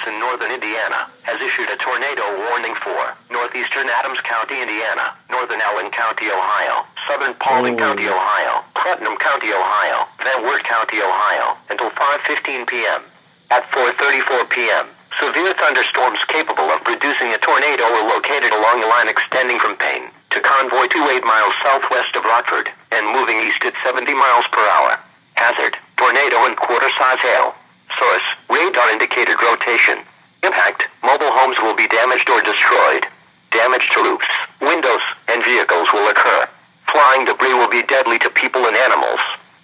in northern Indiana has issued a tornado warning for northeastern Adams County, Indiana, northern Allen County, Ohio, southern Paulding County, Ohio, Putnam County, Ohio, Van Wert County, Ohio, until 5:15 p.m. At 4:34 p.m., severe thunderstorms capable of producing a tornado were located along a line extending from Payne to Convoy 28 miles southwest of Rockford and moving east at 70 miles per hour. Hazard, tornado and quarter-size hail. Source, radar indicated rotation. Impact, mobile homes will be damaged or destroyed. Damage to roofs, windows, and vehicles will occur. Flying debris will be deadly to people and animals.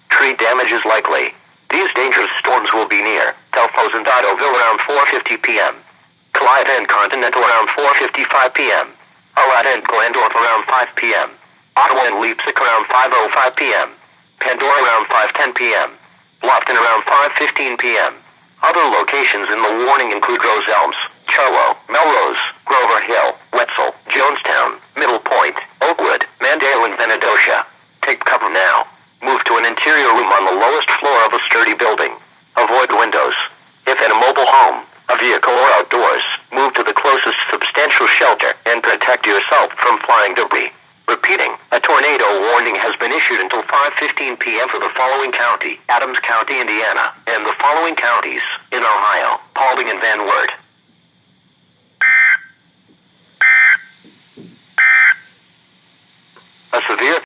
Tree damage is likely. These dangerous storms will be near Telfos and Ottoville around 4:50 p.m. Clyde and Continental around 4:55 p.m. Arad and Glandorf around 5 p.m. Ottawa and Leipzig around 5:05 p.m. Pandora around 5:10 p.m. Bluffton around 5:15 p.m. Other locations in the warning include Rose Elms, Charlo, Melrose, Grover Hill, Wetzel, Jonestown, Middle Point, Oakwood, Mandale, and Venadosha. Take cover now. Move to an interior room on the lowest floor of a sturdy building. Avoid windows. If in a mobile home, a vehicle, or outdoors, move to the closest substantial shelter and protect yourself from flying debris. Repeating, a tornado warning has been issued until 5:15 p.m. for the following county, Adams County, Indiana, and the following counties in Ohio, Paulding and Van Wert. A severe